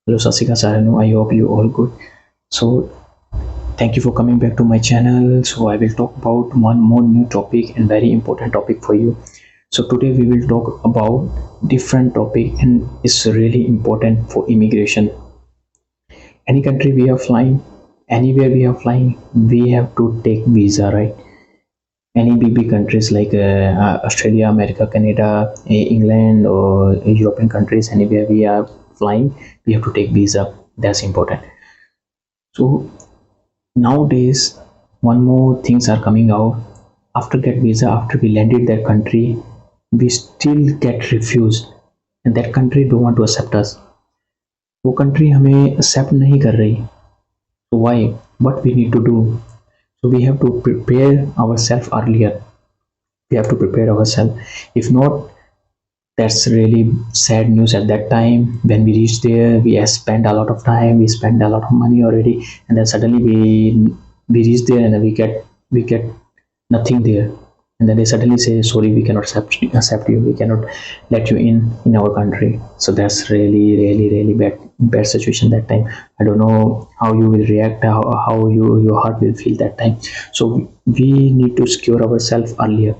Hello, Sasika Saranu. I hope you all good. So, thank you for coming back to my channel. So, I will talk about one more new topic and very important topic for you. So, today we will talk about different topic and it's really important for immigration. Any country we are flying, anywhere we are flying, we have to take visa, right? Any big countries like Australia, America, Canada, England, or European countries, anywhere we are flying, we have to take visa. That's important. So nowadays, one more things are coming out. After get visa, after we landed that country, we still get refused, and that country don't want to accept us. वो country हमें accept नहीं कर रही. So why? What we need to do? So we have to prepare ourselves earlier. We have to prepare ourselves. If not, that's really sad news. At that time when we reach there, we have spent a lot of time, we spend a lot of money already, and then suddenly we reach there and then we get nothing there, and then they suddenly say sorry, we cannot accept you, we cannot let you in our country. So that's really bad situation that time. I don't know how you will react, how your heart will feel that time. So we need to secure ourselves earlier.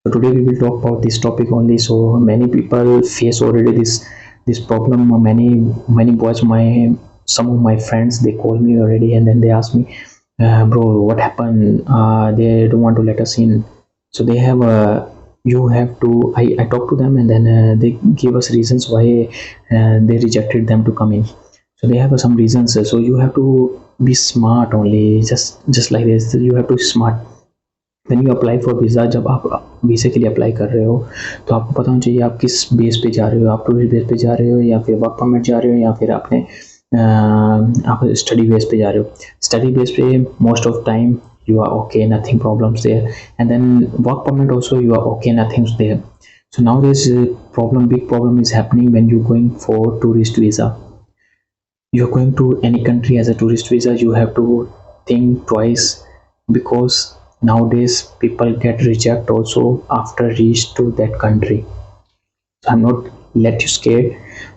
So today we will talk about this topic only. So many people face already this problem. Many boys, my some of my friends, they call me already and then they ask me, bro, what happened? They don't want to let us in. So they have a you have to I talk to them and then they give us reasons why they rejected them to come in. So they have some reasons. So you have to be smart only, just like this. You have to be smart. When you apply for visa, जब आप वीज़े के लिए apply कर रहे हो तो आपको पता होना चाहिए आप किस बेस पे जा रहे हो। आप टूरिस्ट बेस पे जा रहे हो या फिर वर्क परमिट जा रहे हो या फिर अपने आप स्टडी बेस पे जा रहे हो। स्टडी बेस पे most of time you are okay, nothing problems there, and then work permit also you are okay, nothing's there. So now this big problem is happening when you're going for tourist visa. You're going to any country as a tourist visa, you have to think twice, because nowadays people get reject also after reach to that country. So I'm not let you scared,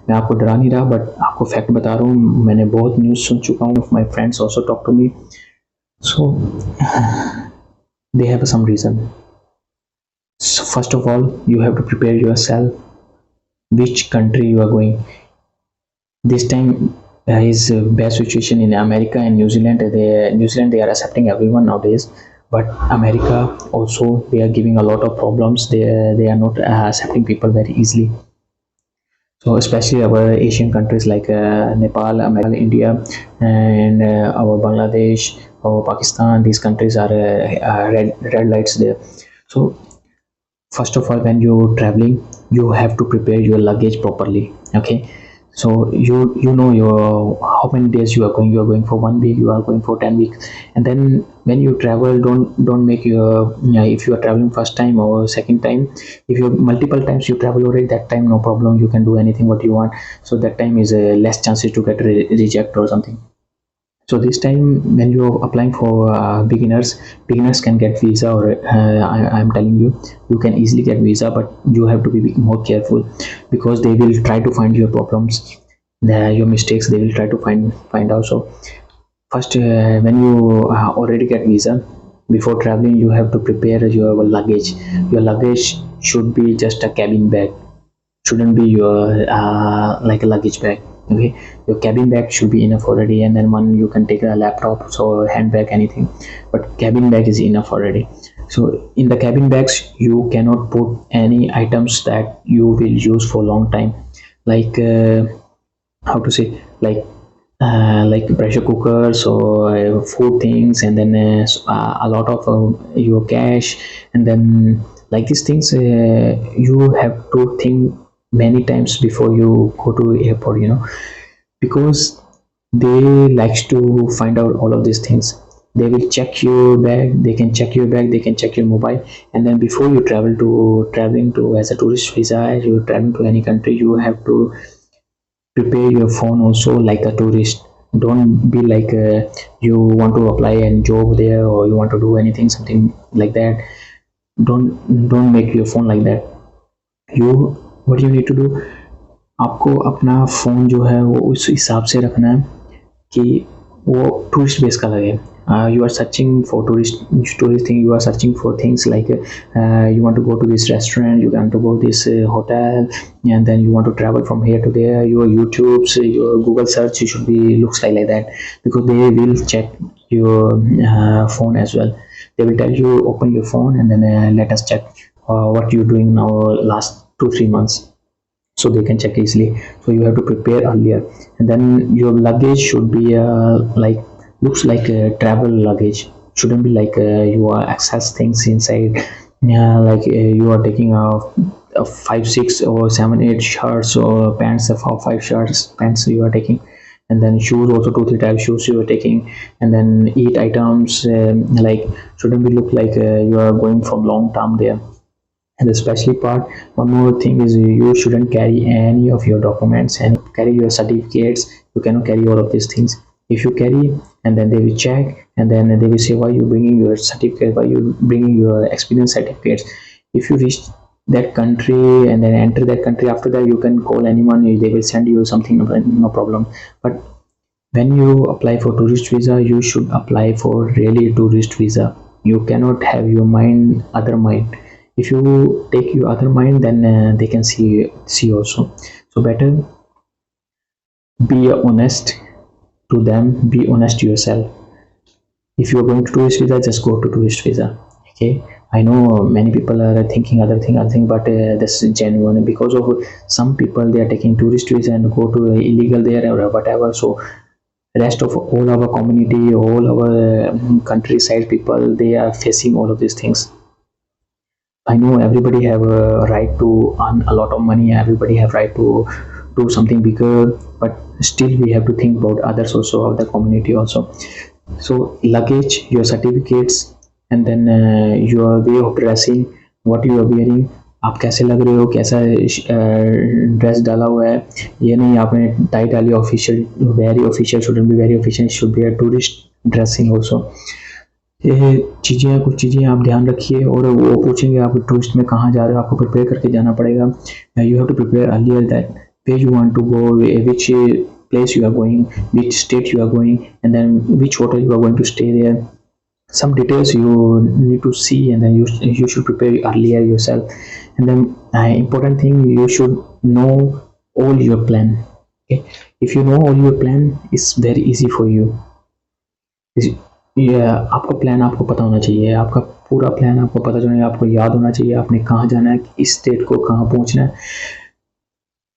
मैं आपको डरा नहीं रहा, but आपको fact बता रहा हूँ। मैंने बहुत न्यूज़ सुन चुका हूँ, my friends also talk to me. So they have some reason. So first of all, you have to prepare yourself which country you are going. This time is a bad situation in America and New Zealand. New Zealand, they are accepting everyone nowadays, but America also, they are giving a lot of problems. They are not accepting people very easily. So especially our Asian countries like Nepal, America, India, and our Bangladesh, our Pakistan, these countries are red lights there. So first of all, when you're traveling, you have to prepare your luggage properly. Okay, so you know your how many days you are going for 1 week, you are going for 10 weeks. And then when you travel, don't make your, yeah, if you are traveling first time or second time, if you multiple times you travel already, that time no problem, you can do anything what you want. So that time is less chances to get reject or something. So this time when you're applying for beginners can get visa, or I'm telling you, you can easily get visa, but you have to be more careful, because they will try to find your problems, your mistakes, they will try to find out. So first, when you already get visa, before traveling you have to prepare your luggage. Your luggage should be just a cabin bag, shouldn't be your like a luggage bag. Okay, your cabin bag should be enough already, and then one you can take a laptop, so handbag, anything, but cabin bag is enough already. So in the cabin bags you cannot put any items that you will use for long time, like how to say, like pressure cookers or food things, and then a lot of your cash, and then like these things you have to think many times before you go to airport, because they likes to find out all of these things. They will check your bag, they can check your bag, they can check your mobile. And then before you traveling to as a tourist visa, you traveling to any country, you have to prepare your phone also like a tourist. Don't be like you want to apply and job there, or you want to do anything something like that. Don't make your phone like that. You What you need to do, आपको अपना phone जो है वो उस हिसाब से रखना है कि वो टूरिस्ट बेस का लगे. You are searching for tourist thing. You are searching for things like you want to go to this restaurant, you want to go this hotel, and then you want to travel from here to there. Your YouTube's, your Google search, you should be looks like that, because they will check your phone as well. They will tell you open your phone and then let us check what you're doing now last 2-3 months, so they can check easily. So you have to prepare earlier, and then your luggage should be like looks like a travel luggage. Shouldn't be like you are access things inside, like you are taking a 5, 6, or 7, 8 shirts or pants, of 5 shirts pants you are taking, and then shoes also 2, 3 types shoes you are taking, and then eat items, like shouldn't be look like you are going from long term there. And especially part, one more thing is you shouldn't carry any of your documents and carry your certificates. You cannot carry all of these things. If you carry, and then they will check, and then they will say why you bringing your certificate, why you bringing your experience certificates. If you reach that country and then enter that country, after that you can call anyone, they will send you something, no problem. But when you apply for tourist visa, you should apply for really tourist visa. You cannot have your mind other mind. If you take your other mind, then they can see also. So better be honest to them, be honest to yourself. If you are going to tourist visa, just go to tourist visa. Okay, I know many people are thinking other thing, but this is genuine, because of some people they are taking tourist visa and go to illegal there or whatever. So rest of all our community, all our countryside people, they are facing all of these things. I know everybody have a right to earn a lot of money, everybody have right to do something bigger, but still we have to think about others also, of the community also. So luggage, your certificates, and then your way of dressing, what you are wearing, आप कैसे लग रहे हो, कैसा dress डाला हुआ है, ये नहीं आपने टाई डाली official, very official, shouldn't be very official, should be a tourist dressing also. ये चीज़ें, कुछ चीज़ें आप ध्यान रखिए. और वो पूछेंगे आप टूरिस्ट में कहाँ जा रहे हो, आपको प्रिपेयर करके जाना पड़ेगा. You have to prepare earlier that where you want to go, which place you are going, which state you are going, and then which hotel you are going to stay there. Some details you need to see, and then you should prepare earlier yourself. And then important thing, you should know all your plan. Okay, if you know all your plan, it's very easy for you. ये आपका plan आपको पता होना चाहिए, आपका पूरा plan आपको पता होना चाहिए, आपको याद होना चाहिए आपने कहाँ जाना है, इस स्टेट को कहाँ पहुँचना है.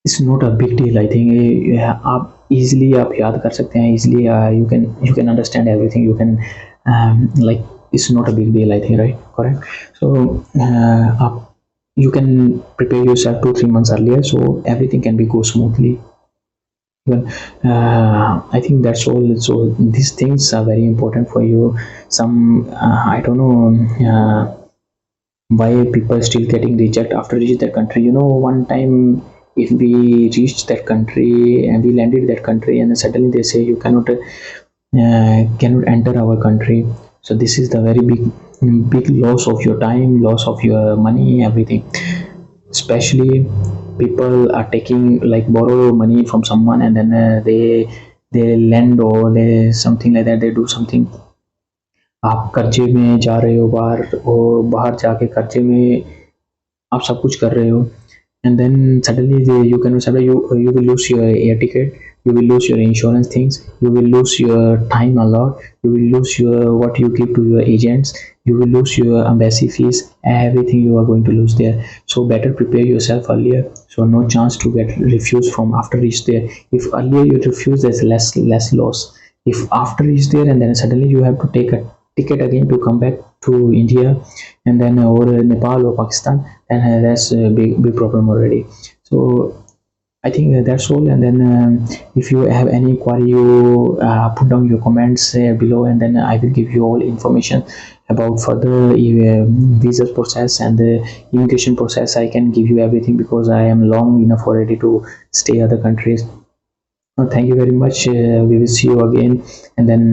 It's not a big deal. I think आप इजीली आप याद कर सकते हैं, easily you can understand everything, you can like it's not a big deal, I think, right, correct. So आप you can prepare yourself 2-3 months earlier, so everything can be go smoothly. Well, I think that's all. So these things are very important for you. Some I don't know why people still getting reject after reach that country. You know, one time if we reached that country and we landed that country, and then suddenly they say you cannot enter our country. So this is the very big loss of your time, loss of your money, everything. Especially people are taking, like, borrow money from someone, and then they lend, or they something like that, they do something. आप कर्जे में जा रहे हो बाहर, और बाहर जाके कर्जे में आप सब कुछ कर रहे हो, and then suddenly you can suddenly you will lose your air ticket, you will lose your insurance things, you will lose your time a lot, you will lose your what you give to your agents, you will lose your embassy fees, everything you are going to lose there. So better prepare yourself earlier, so no chance to get refused from after reach there. If earlier you refuse, there's less loss. If after reach there and then suddenly you have to take a ticket again to come back to India, and then or Nepal or Pakistan, then that's a big problem already. So I think that's all. And then if you have any query, you put down your comments below, and then I will give you all information about further visa process and the immigration process. I can give you everything because I am long enough already to stay other countries. Thank you very much. We will see you again, and then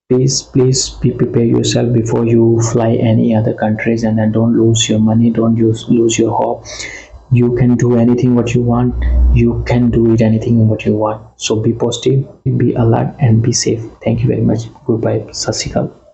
please be prepare yourself before you fly any other countries, and then don't lose your money, don't lose your hope. You can do anything what you want. You can do it anything what you want. So be positive, be alert, and be safe. Thank you very much. Goodbye. Sat Sri Akal.